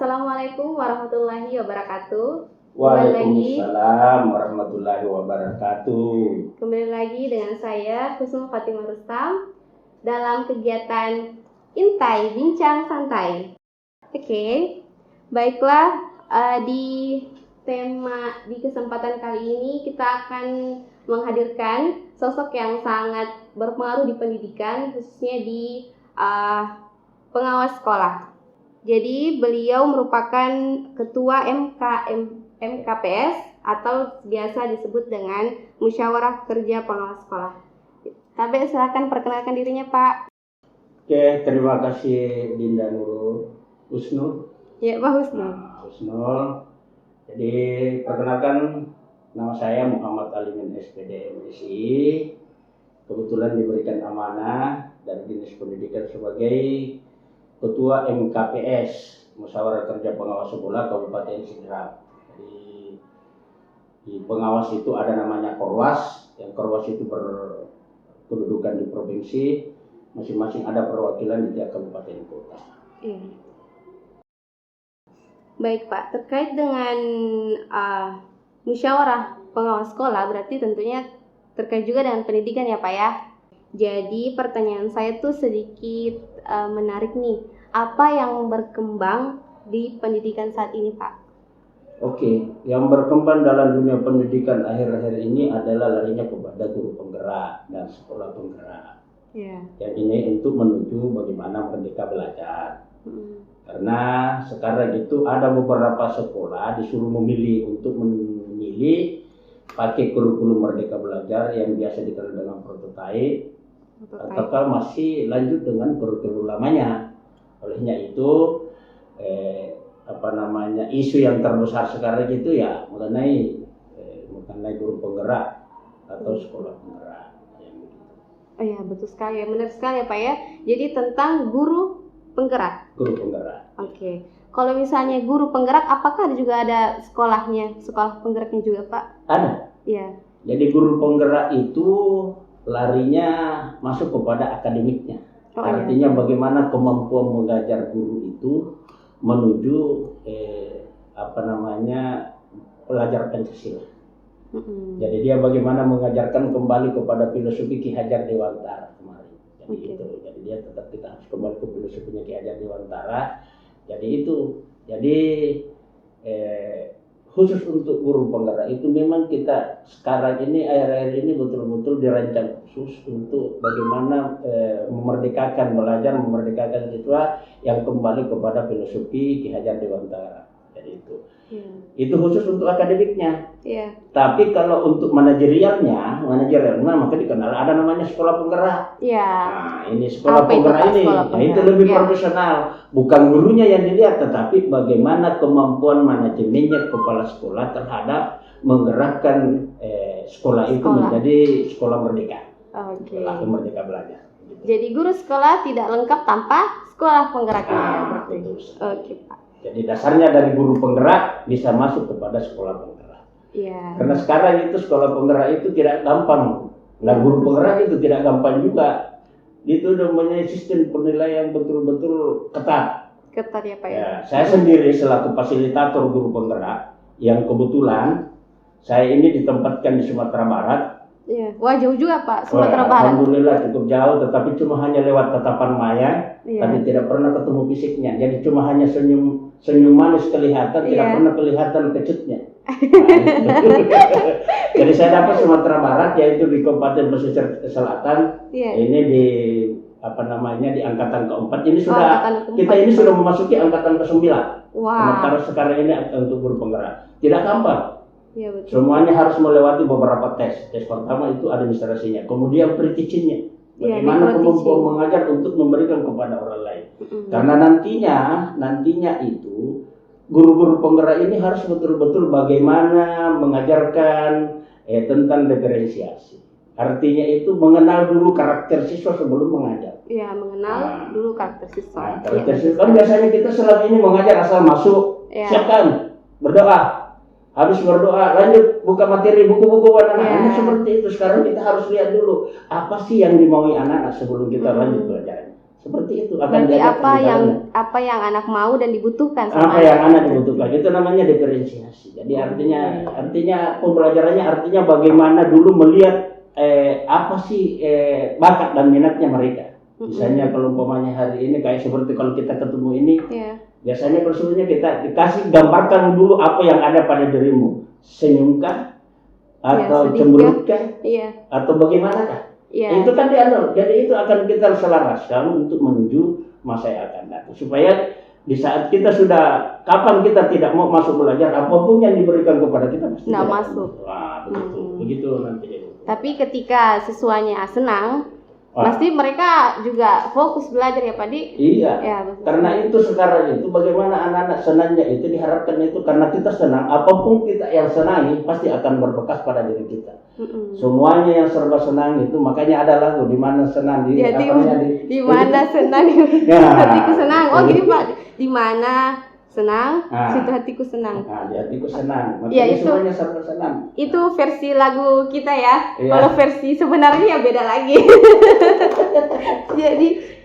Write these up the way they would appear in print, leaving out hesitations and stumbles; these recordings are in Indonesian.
Assalamualaikum warahmatullahi wabarakatuh. Waalaikumsalam warahmatullahi wabarakatuh. Kembali lagi dengan saya Kusuma Fatimah Rustam dalam kegiatan Intai Bincang Santai. Oke, baiklah, di kesempatan kali ini kita akan menghadirkan sosok yang sangat berpengaruh di pendidikan, khususnya di pengawas sekolah. Jadi beliau merupakan ketua MKPS atau biasa disebut dengan Musyawarah Kerja Pengawas Sekolah. Tapi silakan perkenalkan dirinya, Pak. Oke, terima kasih Dinda Nurul Husnul. Ya, Pak Husnul. Husnul. Jadi perkenalkan, nama saya Muhammad Alimin SPD MSI. Kebetulan diberikan amanah dari Dinas Pendidikan sebagai Ketua MKPS, Musyawarah Kerja Pengawas Sekolah Kabupaten Sidrap. Jadi di pengawas itu ada namanya Korwas, yang Korwas itu berkedudukan di provinsi, masing-masing ada perwakilan di tiap kabupaten kota. Baik Pak, terkait dengan musyawarah pengawas sekolah berarti tentunya terkait juga dengan pendidikan ya Pak ya. Jadi pertanyaan saya tuh sedikit menarik nih. Apa yang berkembang di pendidikan saat ini, Pak? Oke, yang berkembang dalam dunia pendidikan akhir-akhir ini adalah larinya kepada guru penggerak dan sekolah penggerak. Yang ini untuk menuju bagaimana merdeka belajar. Karena sekarang itu ada beberapa sekolah disuruh memilih pakai kurikulum merdeka belajar yang biasa dikenal dengan prototype. Ataukah masih lanjut dengan kurikulum lamanya. Olehnya itu isu yang terbesar sekarang itu ya mengenai guru penggerak atau sekolah penggerak. Oh ya, betul sekali ya, benar sekali ya Pak ya. Jadi tentang guru penggerak. Guru penggerak. Oke. Kalau misalnya guru penggerak, apakah juga ada sekolahnya, sekolah penggeraknya juga Pak? Ada. Iya. Jadi guru penggerak itu larinya masuk kepada akademiknya. Artinya bagaimana kemampuan mengajar guru itu menuju pelajar Pancasila. Jadi dia bagaimana mengajarkan kembali kepada filosofi Ki Hajar Dewantara kemarin. Jadi dia tetap kita harus kembali ke filosofinya Ki Hajar Dewantara. Khusus untuk guru penggerak itu memang kita sekarang ini akhir-akhir ini betul-betul dirancang khusus untuk bagaimana memerdekakan siswa yang kembali kepada filosofi Ki Hajar Dewantara. Jadi itu khusus untuk akademiknya. Tapi kalau untuk manajerialnya maka dikenal ada namanya sekolah penggerak. Nah, ini sekolah penggerak ini, itu lebih profesional. Bukan gurunya yang dilihat, tetapi bagaimana kemampuan manajemennya kepala sekolah terhadap menggerakkan sekolah itu menjadi sekolah merdeka. Sekolah merdeka belajar. Jadi guru sekolah tidak lengkap tanpa sekolah penggeraknya. Oke Pak. Jadi dasarnya dari guru penggerak bisa masuk kepada sekolah penggerak. Karena sekarang itu sekolah penggerak itu tidak gampang. Nah, guru penggerak itu tidak gampang juga. Itu namanya sistem penilaian betul-betul ketat. Ketat ya Pak ya. Saya sendiri selaku fasilitator guru penggerak yang kebetulan saya ini ditempatkan di Sumatera Barat. Wah, jauh juga Pak, Sumatera Barat. Alhamdulillah cukup jauh, tetapi cuma hanya lewat tatapan maya, tapi tidak pernah ketemu fisiknya. Jadi cuma hanya senyum manis kelihatan, tidak pernah kelihatan kecutnya. Jadi saya dapat Sumatera Barat, yaitu di Kabupaten Pesisir Selatan. Ini di di angkatan keempat. Ini kita ini sudah memasuki angkatan ke-9. Sementara sekarang ini untuk guru penggerak. Tidak gampang. Semuanya harus melewati beberapa tes. Tes pertama itu administrasinya, kemudian pre-teachingnya. Bagaimana kemampuan mengajar untuk memberikan kepada orang lain. Karena nantinya itu guru-guru penggerak ini harus betul-betul bagaimana mengajarkan tentang diferensiasi. Artinya itu mengenal dulu karakter siswa sebelum mengajar. Mengenal dulu karakter siswa. Karakter siswa kan biasanya kita selama ini mengajar asal masuk, siapkan, berdoa. Habis berdoa, lanjut buka materi buku-buku anak-anak. Seperti itu. Sekarang kita harus lihat dulu apa sih yang dimaui anak-anak sebelum kita lanjut belajar. Seperti itu akan Berarti diajarkan apa yang anak mau dan dibutuhkan sama apa yang anak dibutuhkan, itu namanya diferensiasi. Jadi artinya pembelajarannya artinya bagaimana dulu melihat apa sih bakat dan minatnya mereka. Misalnya kalau umpamanya hari ini kayak seperti kalau kita ketemu ini, biasanya persoalannya kita dikasih gambarkan dulu apa yang ada pada dirimu, senyumkah atau cemberutkah atau bagaimanakah? Itu kan diatur. Jadi itu akan kita selaraskan untuk menuju masa yang akan datang, supaya di saat kita sudah kapan kita tidak mau masuk belajar, apapun yang diberikan kepada kita pasti nggak masuk. Wah, begitu nanti. Tapi ketika siswanya senang, pasti mereka juga fokus belajar ya Pak Di? Iya. Ya, betul. Karena itu sekarang itu bagaimana anak-anak senangnya itu diharapkan itu karena kita senang, apapun kita yang senangi pasti akan berbekas pada diri kita. Semuanya yang serba senang itu, makanya ada lagu di mana senang di mana senang hatiku senang. Oh gini Pak, di mana senang situ hatiku senang. Di hatiku senang. Makanya semuanya serba senang. Itu versi lagu kita ya. Kalau versi sebenarnya ya beda lagi.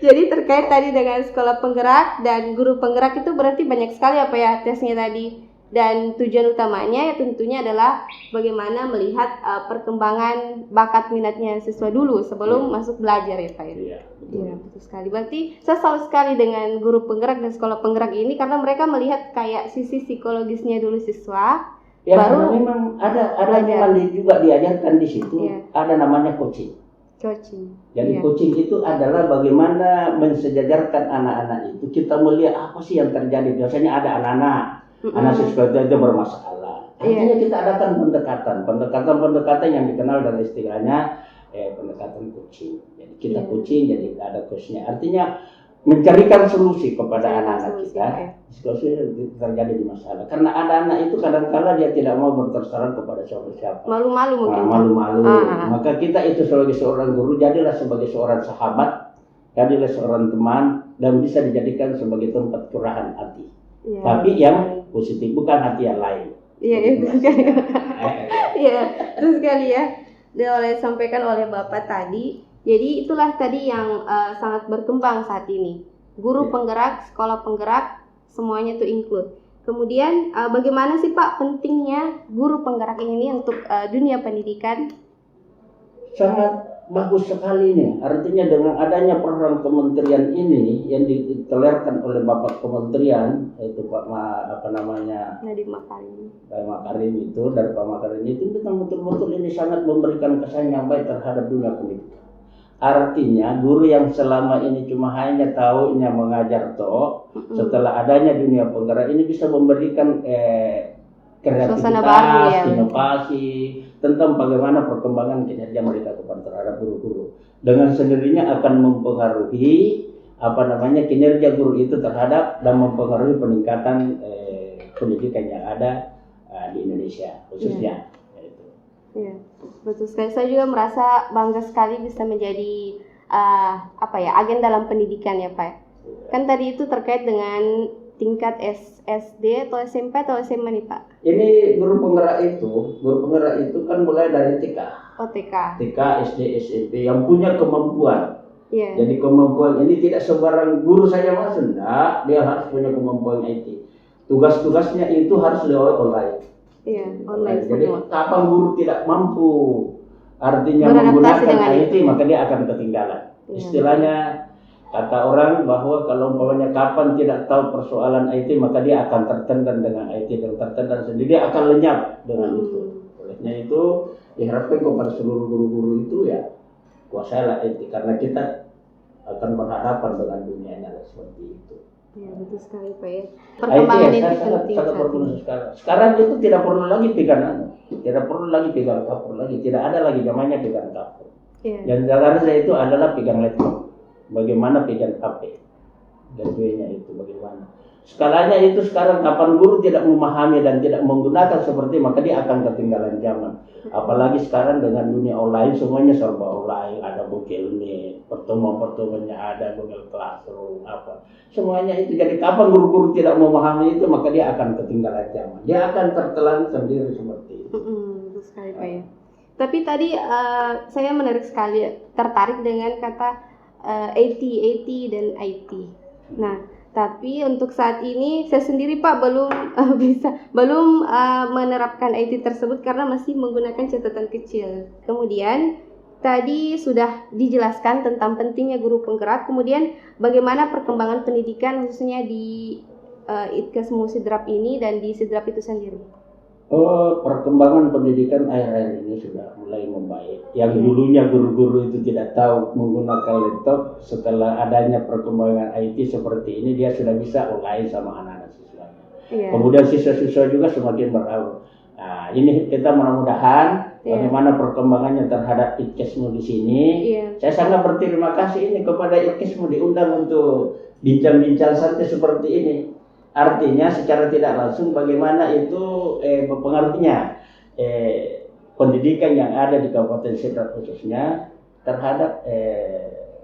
jadi terkait tadi dengan sekolah penggerak dan guru penggerak itu berarti banyak sekali apa ya tesnya tadi. Dan tujuan utamanya ya tentunya adalah bagaimana melihat perkembangan bakat minatnya siswa dulu sebelum masuk belajar ya Pak. Iya, betul sekali. Berarti saya salut sekali dengan guru penggerak dan sekolah penggerak ini karena mereka melihat kayak sisi psikologisnya dulu siswa. Ya, baru memang ada memang juga diajarkan di situ. Ada namanya coaching. Jadi coaching itu adalah bagaimana mensejajarkan anak-anak itu. Kita melihat apa sih yang terjadi. Biasanya ada anak siswa itu bermasalah. Artinya kita adakan pendekatan yang dikenal dari istilahnya pendekatan coaching. Jadi kita coaching, jadi ada coachnya. Artinya mencarikan solusi kepada anak-anak kita. Solusi terjadi di masalah. Karena ada anak itu kadang-kala dia tidak mau berterus terang kepada siapa-siapa. Malu-malu mungkin. Malu-malu. Maka kita itu sebagai seorang guru jadilah sebagai seorang sahabat, jadilah seorang teman dan bisa dijadikan sebagai tempat curahan hati. Tapi yang positif, bukan hati yang lain. Itu sekali. Itu sekali ya. Disampaikan oleh Bapak tadi. Jadi itulah tadi yang sangat berkembang saat ini. Guru penggerak, sekolah penggerak, semuanya itu include. Kemudian bagaimana sih Pak pentingnya guru penggerak ini untuk dunia pendidikan? Sangat bagus sekali nih. Artinya dengan adanya program kementerian ini yang ditelerkan oleh Bapak Kementerian, yaitu Pak Nadiem Makarim. Dari Pak Makarim itu betul-betul ini sangat memberikan kesan yang baik terhadap dunia pendidikan. Artinya guru yang selama ini cuma hanya taunya mengajar setelah adanya dunia penggerak ini bisa memberikan kreativitas, inovasi tentang bagaimana perkembangan kinerja mereka terhadap guru-guru. Dengan sendirinya akan mempengaruhi kinerja guru itu terhadap dan mempengaruhi peningkatan pendidikan yang ada di Indonesia khususnya. Iya, betul sekali. Saya juga merasa bangga sekali bisa menjadi agen dalam pendidikan ya Pak. Kan tadi itu terkait dengan tingkat SD atau SMP atau SMA nih Pak? Ini guru penggerak itu kan mulai dari TK. TK, SD, SMP yang punya kemampuan. Jadi kemampuan ini tidak sembarang guru saja masuk, enggak, dia harus punya kemampuan IT. Tugas-tugasnya itu harus lewat online. Online. Jadi kapan guru tidak mampu artinya menggunakan IT maka dia akan ketinggalan. Istilahnya kata orang bahwa kalau umpamanya kapan tidak tahu persoalan IT maka dia akan tertendang dengan IT dan tertendang sendiri, dia akan lenyap dengan itu. Olehnya itu diharapkan kepada seluruh guru-guru itu ya kuasailah IT karena kita akan berhadapan dengan dunianya seperti itu. Ya betul sekali Pak ya. Perkembangan itu penting sekarang. Sekarang itu tidak perlu lagi pegang kapur lagi, tidak ada lagi zamannya pegang kapur. Yang sekarang itu adalah pegang laptop. Bagaimana pegang HP dan duanya itu bagaimana. Skalanya itu sekarang kapan guru tidak memahami dan tidak menggunakan seperti maka dia akan ketinggalan zaman. Apalagi sekarang dengan dunia online semuanya serba online, ada Google Meet, pertemuan-pertemuannya ada Google Classroom semuanya itu. Jadi kapan guru-guru tidak memahami itu maka dia akan ketinggalan zaman. Dia akan tertelan sendiri seperti itu. Betul sekali Pak ya. Tapi tadi saya tertarik dengan kata AT dan IT. Nah, tapi untuk saat ini saya sendiri Pak belum menerapkan IT tersebut karena masih menggunakan catatan kecil. Kemudian tadi sudah dijelaskan tentang pentingnya guru penggerak, kemudian bagaimana perkembangan pendidikan khususnya di Itkesmu Sidrap ini dan di Sidrap itu sendiri. Perkembangan pendidikan akhir-akhir ini sudah mulai membaik. Yang dulunya guru-guru itu tidak tahu menggunakan laptop, setelah adanya perkembangan IT seperti ini dia sudah bisa online sama anak-anak siswanya. Kemudian siswa-siswa juga semakin bertahu. Nah, ini kita mudah-mudahan bagaimana perkembangannya terhadap Itkesmu di sini. Saya sangat berterima kasih ini kepada Itkesmu diundang untuk bincang-bincang santai seperti ini. Artinya secara tidak langsung bagaimana itu mempengaruhinya pendidikan yang ada di Kabupaten Sidrap khususnya terhadap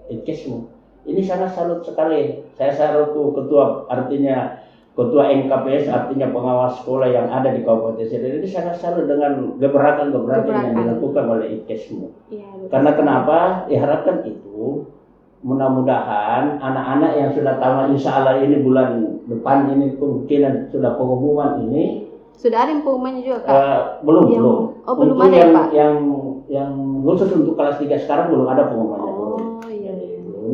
Itkesmu. Ini sangat salut sekali. Saya selaku ketua NKPS artinya pengawas sekolah yang ada di Kabupaten Sidrap ini sangat salut dengan gebrakan yang dilakukan oleh Itkesmu. Karena kenapa? Diharapkan itu mudah-mudahan anak-anak yang sudah tamat insya Allah ini bulan depan ini kemungkinan sudah pengumuman ini. Sudah ada pengumumannya juga Kak? Belum. Belum ada ya Pak? Yang khusus untuk kelas 3 sekarang belum ada pengumumannya.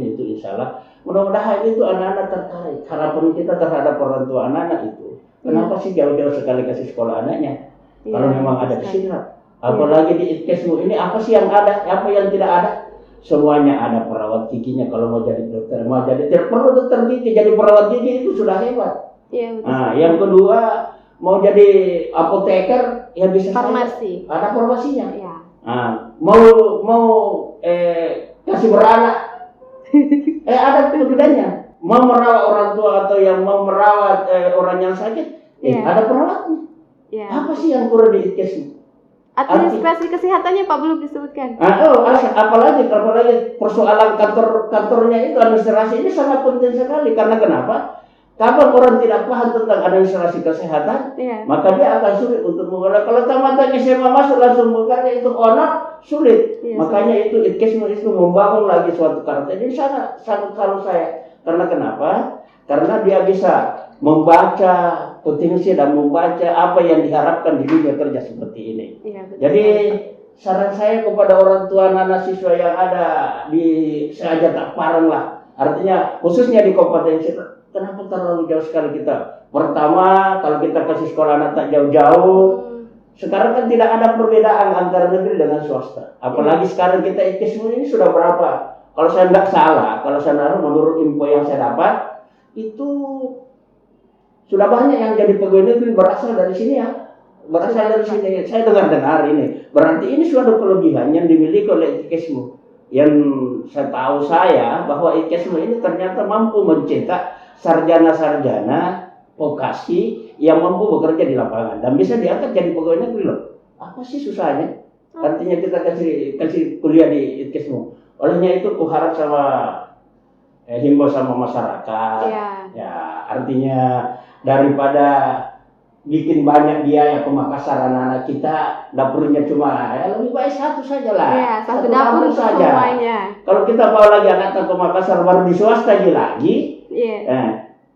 Itu insya Allah. Mudah-mudahan itu anak-anak tertarik. Harapan kita terhadap orang tua anak-anak itu. Kenapa sih jauh-jauh sekali kasih sekolah anaknya? Kalau memang ada di Sidrap. Apalagi di Itkesmu ini apa sih yang ada? Apa yang tidak ada? Semuanya ada. Perawat giginya kalau mau jadi dokter, mau jadi tidak perlu dokter gigi, jadi perawat gigi itu sudah hebat. Yang kedua mau jadi apoteker ya bisa farmasi. Ada farmasinya. Mau kasih beranak ada pilihannya. Mau merawat orang tua atau yang mau merawat orang yang sakit ada perawatnya. Apa sih yang kurang di Itkesmu? Administrasi kesehatannya Pak belum disebutkan. Apalagi persoalan kantornya itu administrasi ini sangat penting sekali. Karena kenapa? Kalau orang tidak paham tentang administrasi kesehatan, maka dia akan sulit untuk mengelola. Kalau tamatan SMA masuk langsung bekerja itu sulit. Makanya itu Itkesmu itu membangun lagi suatu karakter. Ini sangat salut saya. Karena kenapa? Karena dia bisa membaca potensi dan membaca apa yang diharapkan di dunia kerja seperti ini. Jadi saran saya kepada orang tua anak siswa yang ada di Seaja Tak Parang lah, artinya khususnya di Kabupaten Sidrap, kenapa terlalu jauh sekali kita? Pertama, kalau kita kasih sekolah anak tak jauh-jauh, sekarang kan tidak ada perbedaan antara negeri dengan swasta. Apalagi sekarang kita Itkesmu ini sudah berapa? Kalau saya tidak salah, menurut info yang saya dapat, itu sudah banyak yang jadi pegawai negeri berasal dari sini ya. Saya dengar ini. Berarti ini suatu kelebihan yang dimiliki oleh Itkesmu. Yang saya tahu bahwa Itkesmu ini ternyata mampu mencetak sarjana-sarjana vokasi yang mampu bekerja di lapangan dan bisa diangkat jadi pegawai negeri loh. Apa sih susahnya? Artinya kita kasih kuliah di Itkesmu. Olehnya itu kuharap himbau sama masyarakat. Ya, artinya daripada bikin banyak biaya ke Makassar anak-anak kita, dapurnya cuma lebih baik satu saja lah. Satu dapur saja. Kalau kita bawa lagi anak ke Makassar baru di swasta lagi.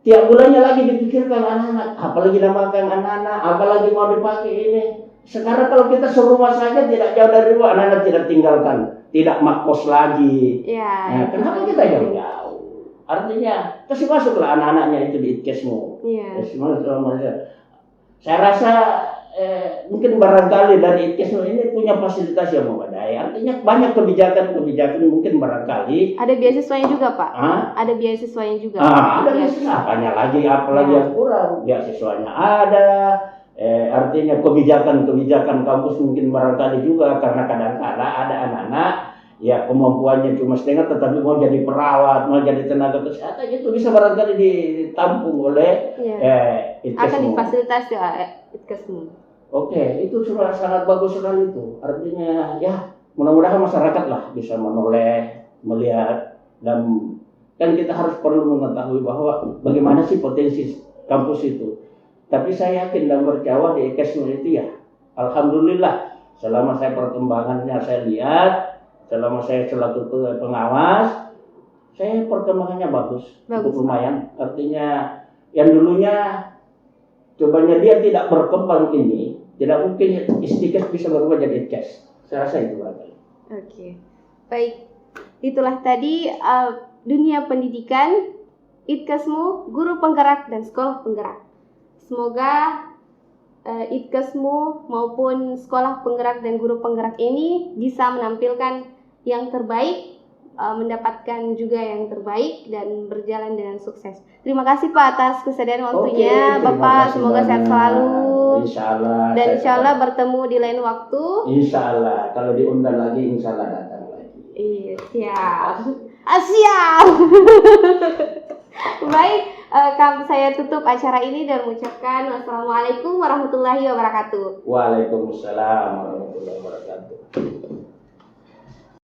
Tiap bulannya lagi dipikirkan anak-anak, apalagi namakan anak-anak, apalagi mau dipakai ini. Sekarang kalau kita serumah saja tidak jauh dari rumah, anak-anak tidak tinggalkan, tidak makos lagi. Kenapa kita jauh-jauh? Artinya kasih masuklah anak-anaknya itu di Itkesmu. Saya rasa mungkin barangkali dari Itkesmu ini punya fasilitas yang memadai. Artinya banyak kebijakan mungkin barangkali. Ada beasiswanya juga Pak? Ada beasiswanya juga. Ada beasiswa, apalagi yang kurang. Beasiswanya ada. Artinya kebijakan kampus mungkin barangkali juga karena kadang-kadang ada anak-anak ya kemampuannya cuma setengah tetapi mau jadi perawat, mau jadi tenaga kesehatan itu bisa barangkali ditampung oleh Itkesmu. Akan difasilitasi Itkesmu. Oke, itu sudah sangat bagus sekali itu. Artinya ya mudah-mudahan masyarakat lah bisa menoleh, melihat dan kita harus perlu mengetahui bahwa bagaimana sih potensi kampus itu. Tapi saya yakin dan percaya di Itkesmu itu ya alhamdulillah selama saya perkembangannya saya lihat, selama saya selaku pengawas, Saya perkembangannya bagus, Bagus. cukup lumayan. Artinya yang dulunya cobanya dia tidak berkembang ini, tidak mungkin Istikes bisa berubah jadi Itkes. Saya rasa itu barangkali. Oke, baik. Itulah tadi dunia pendidikan, Itkesmu, guru penggerak dan sekolah penggerak. Semoga Itkesmu maupun sekolah penggerak dan guru penggerak ini bisa menampilkan yang terbaik, mendapatkan juga yang terbaik dan berjalan dengan sukses. Terima kasih Pak atas kesediaan waktunya. Terima Bapak kasih semoga sehat banyak. selalu. Insyaallah. Dan insyaallah bertemu di lain waktu. Insyaallah kalau diundang lagi insyaallah datang lagi. Iya, siap. Siap. Baik, saya tutup acara ini dan mengucapkan wassalamualaikum warahmatullahi wabarakatuh. Waalaikumsalam warahmatullahi wabarakatuh.